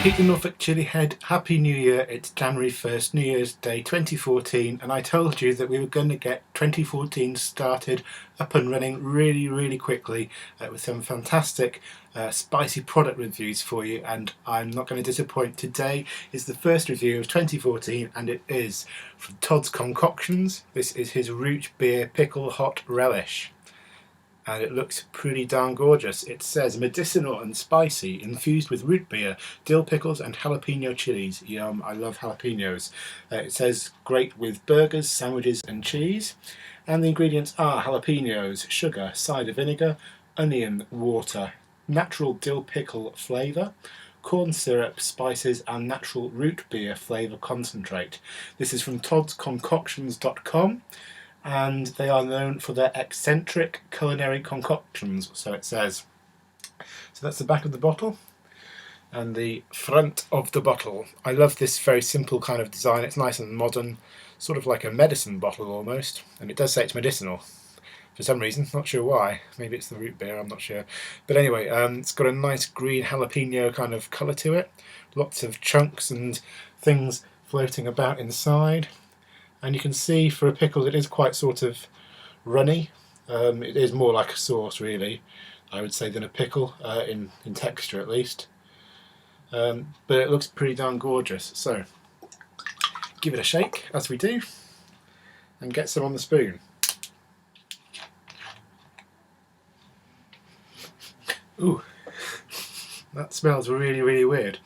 Hit the Norfolk Chillihead, Happy New Year. It's January 1st, New Year's Day 2014, and I told you that we were going to get 2014 started up and running really quickly with some fantastic spicy product reviews for you, and I'm not going to disappoint. Today is the first review of 2014 and it is from Todd's Concoctions. This is his Rootbeer Pickle Hot Relish. And it looks pretty darn gorgeous. It says medicinal and spicy, infused with root beer, dill pickles and jalapeno chilies. Yum, I love jalapenos. It says great with burgers, sandwiches and cheese. And the ingredients are jalapenos, sugar, cider vinegar, onion, water, natural dill pickle flavour, corn syrup, spices and natural root beer flavour concentrate. This is from toddsconcoctions.com. and they are known for their eccentric culinary concoctions, so it says. So that's the back of the bottle and the front of the bottle. I love this very simple kind of design. It's nice and modern, sort of like a medicine bottle almost, and it does say it's medicinal for some reason, not sure why. Maybe it's the root beer, I'm not sure. But anyway, it's got a nice green jalapeno kind of colour to it, lots of chunks and things floating about inside. And you can see for a pickle it is quite sort of runny. It is more like a sauce really, I would say, than a pickle, in texture at least. But it looks pretty darn gorgeous. So give it a shake, as we do, and get some on the spoon. Ooh, that smells really weird.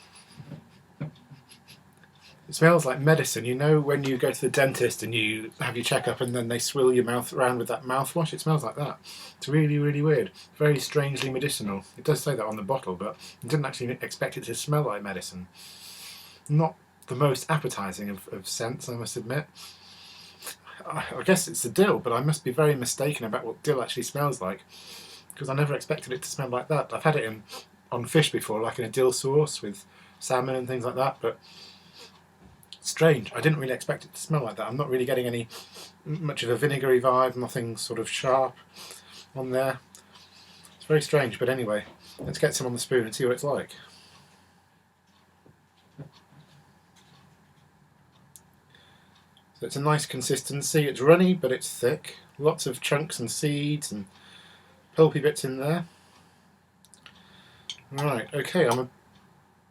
It smells like medicine. You know when you go to the dentist and you have your checkup and then they swill your mouth around with that mouthwash? It smells like that. It's really weird. Very strangely medicinal. It does say that on the bottle, but I didn't actually expect it to smell like medicine. Not the most appetising of scents, I must admit. I guess it's the dill, but I must be very mistaken about what dill actually smells like, because I never expected it to smell like that. I've had it on fish before, like in a dill sauce with salmon and things like that, but strange. I didn't really expect it to smell like that. I'm not really getting much of a vinegary vibe, nothing sort of sharp on there. It's very strange, but anyway, let's get some on the spoon and see what it's like. So it's a nice consistency. It's runny, but it's thick. Lots of chunks and seeds and pulpy bits in there. Right, okay, I'm a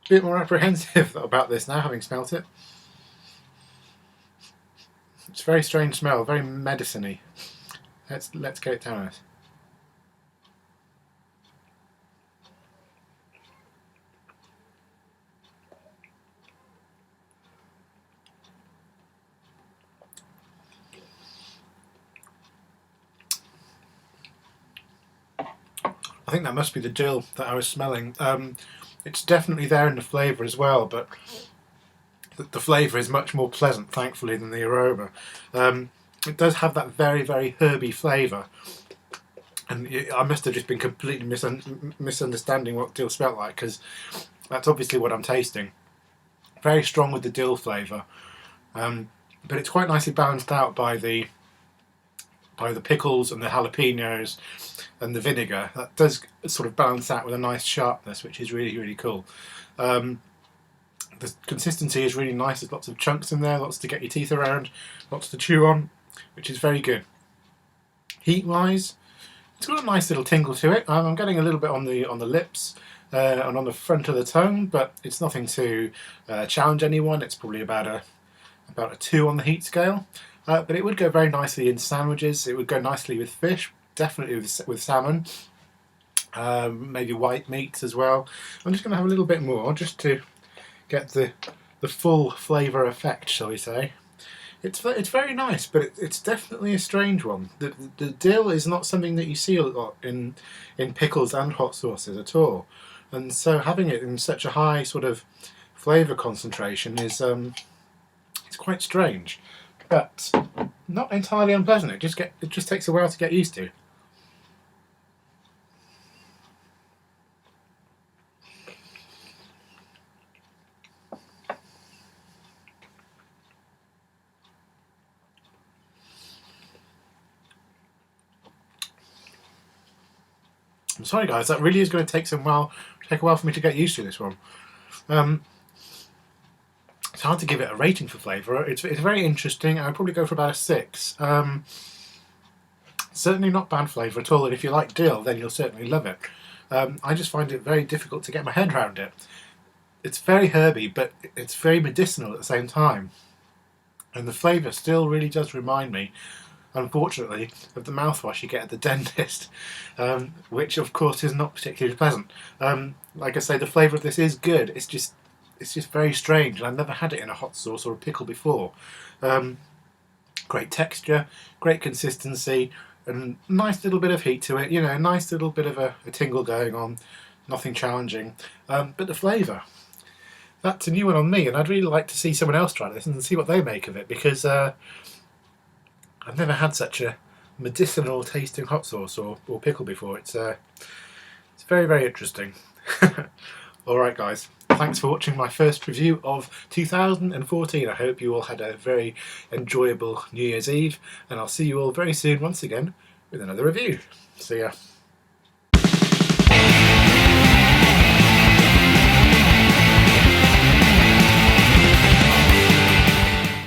bit more apprehensive about this now, having smelt it. It's a very strange smell, very medicine-y. Let's get it down it. I think that must be the dill that I was smelling. It's definitely there in the flavour as well, but the flavour is much more pleasant, thankfully, than the aroma. It does have that very herby flavour, and I must have just been completely misunderstanding what dill smelled like, because that's obviously what I'm tasting. Very strong with the dill flavour, but it's quite nicely balanced out by the pickles and the jalapenos and the vinegar. That does sort of balance out with a nice sharpness, which is really cool. The consistency is really nice. There's lots of chunks in there, lots to get your teeth around, lots to chew on, which is very good. Heat-wise, it's got a nice little tingle to it. I'm getting a little bit on the lips and on the front of the tongue, but it's nothing to challenge anyone. It's probably about a 2 on the heat scale. But it would go very nicely in sandwiches. It would go nicely with fish, definitely with salmon, maybe white meats as well. I'm just going to have a little bit more just to get the full flavour effect, shall we say. It's very nice, but it's definitely a strange one. The dill is not something that you see a lot in pickles and hot sauces at all, and so having it in such a high sort of flavour concentration is it's quite strange, but not entirely unpleasant. It just takes a while to get used to. I'm sorry guys, that really is going to take a while for me to get used to this one. It's hard to give it a rating for flavour. It's very interesting. I'd probably go for about a 6. Certainly not bad flavour at all, and if you like dill, then you'll certainly love it. I just find it very difficult to get my head around it. It's very herby, but it's very medicinal at the same time. And the flavour still really does remind me, unfortunately, of the mouthwash you get at the dentist, which of course is not particularly pleasant. Like I say, the flavour of this is good. It's just very strange, and I've never had it in a hot sauce or a pickle before. Great texture, great consistency, and nice little bit of heat to it. You know, nice little bit of a tingle going on. Nothing challenging, but the flavour. That's a new one on me, and I'd really like to see someone else try this and see what they make of it, because I've never had such a medicinal tasting hot sauce or pickle before. It's very, very interesting. Alright guys, thanks for watching my first review of 2014. I hope you all had a very enjoyable New Year's Eve, and I'll see you all very soon once again with another review. See ya.